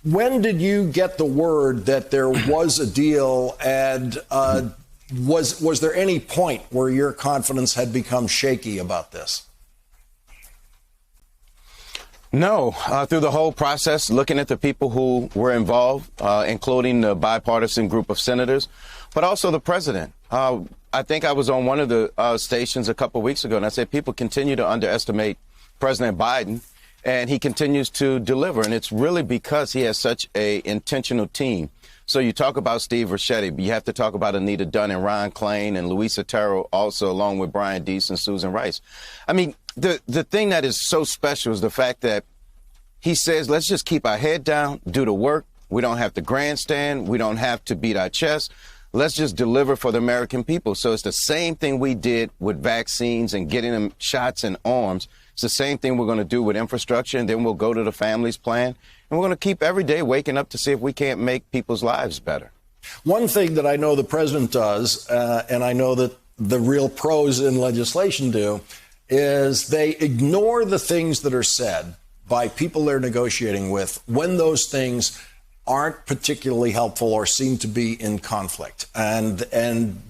When did you get the word that there was a deal, and was there any point where your confidence had become shaky about this? No, through the whole process, looking at the people who were involved, including the bipartisan group of senators, but also the president. I think I was on one of the stations a couple of weeks ago, and I said people continue to underestimate President Biden, and he continues to deliver. And it's really because he has such a intentional team. So you talk about Steve Ricchetti, but you have to talk about Anita Dunn and Ron Klain and Luis Otero also, along with Brian Deese and Susan Rice. I mean, the thing that is so special is the fact that he says, let's just keep our head down, do the work. We don't have to grandstand. We don't have to beat our chest. Let's just deliver for the American people. So it's the same thing we did with vaccines and getting them shots and arms. It's the same thing we're going to do with infrastructure, and then we'll go to the families plan. And we're going to keep every day waking up to see if we can't make people's lives better. One thing that I know the president does, and I know that the real pros in legislation do, is they ignore the things that are said by people they're negotiating with when those things aren't particularly helpful or seem to be in conflict. And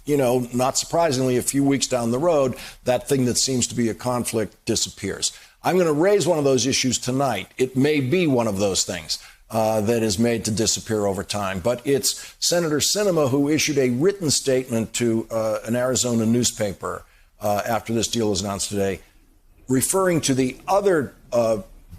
you know, not surprisingly, a few weeks down the road, that thing that seems to be a conflict disappears. I'm going to raise one of those issues tonight. It may be one of those things that is made to disappear over time. But it's Senator Sinema who issued a written statement to an Arizona newspaper after this deal was announced today, referring to the other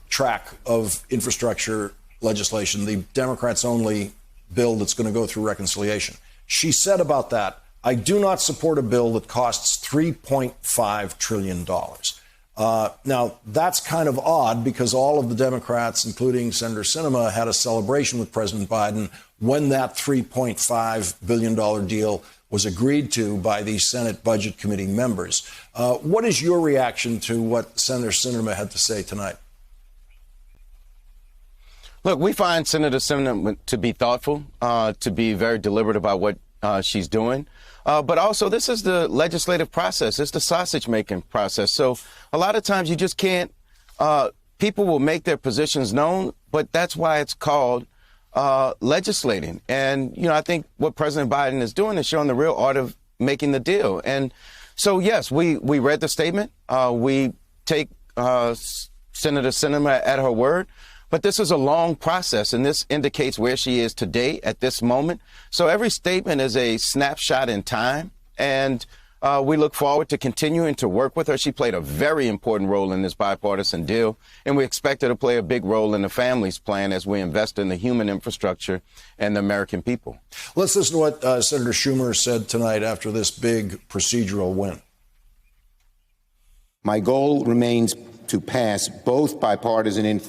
track of infrastructure legislation, the Democrats-only bill that's going to go through reconciliation. She said about that, I do not support a bill that costs $3.5 trillion. Now, that's kind of odd because all of the Democrats, including Senator Sinema, had a celebration with President Biden when that $3.5 billion deal was agreed to by the Senate Budget Committee members. What is your reaction to what Senator Sinema had to say tonight? Look, we find Senator Sinema to be thoughtful, to be very deliberate about what she's doing. But also, this is the legislative process. It's the sausage-making process. So a lot of times you just can't people will make their positions known, but that's why it's called legislating. And, you know, I think what President Biden is doing is showing the real art of making the deal. And so, yes, we read the statement. We take Senator Sinema at her word. But this is a long process, and this indicates where she is today at this moment. So every statement is a snapshot in time, and we look forward to continuing to work with her. She played a very important role in this bipartisan deal, and we expect her to play a big role in the families plan as we invest in the human infrastructure and the American people. Let's listen to what Senator Schumer said tonight after this big procedural win. My goal remains to pass both bipartisan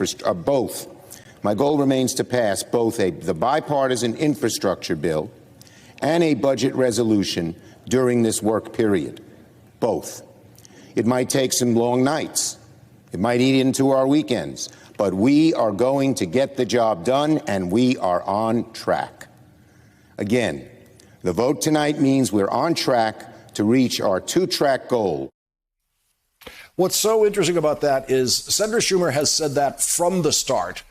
My goal remains to pass both the bipartisan infrastructure bill and a budget resolution during this work period. Both. It might take some long nights. It might eat into our weekends. But we are going to get the job done, and we are on track. Again, the vote tonight means we're on track to reach our two-track goal. What's so interesting about that is Senator Schumer has said that from the start.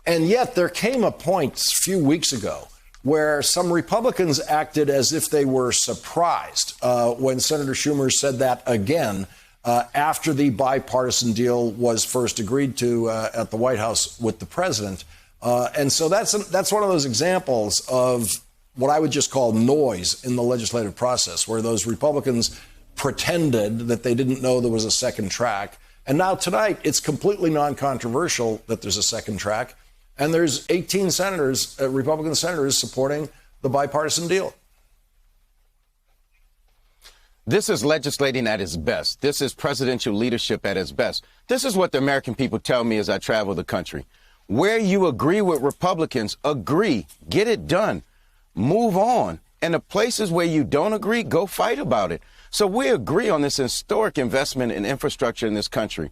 And yet there came a point a few weeks ago where some Republicans acted as if they were surprised when Senator Schumer said that again after the bipartisan deal was first agreed to at the White House with the president. And so that's one of those examples of what I would just call noise in the legislative process, where those Republicans pretended that they didn't know there was a second track. And now tonight, it's completely non-controversial that there's a second track. And there's 18 senators, Republican senators, supporting the bipartisan deal. This is legislating at its best. This is presidential leadership at its best. This is what the American people tell me as I travel the country. Where you agree with Republicans, agree, get it done, move on. And the places where you don't agree, go fight about it. So we agree on this historic investment in infrastructure in this country,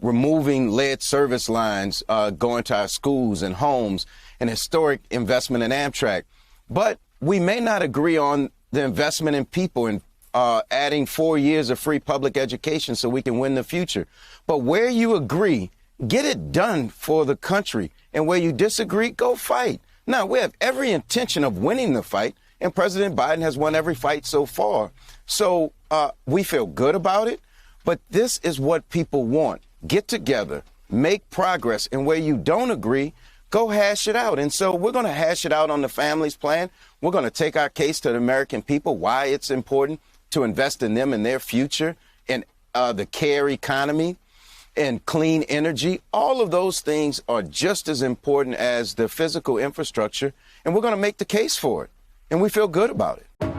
removing lead service lines, going to our schools and homes, an historic investment in Amtrak. But we may not agree on the investment in people and adding 4 years of free public education so we can win the future. But where you agree, Get it done for the country. And where you disagree, go fight. Now, we have every intention of winning the fight, and President Biden has won every fight so far. So we feel good about it, but this is what people want. Get together, make progress, and where you don't agree, go hash it out. And so we're going to hash it out on the family's plan. We're going to take our case to the American people, why it's important to invest in them and their future, in the care economy, and clean energy. All of those things are just as important as the physical infrastructure, and we're going to make the case for it. And we feel good about it.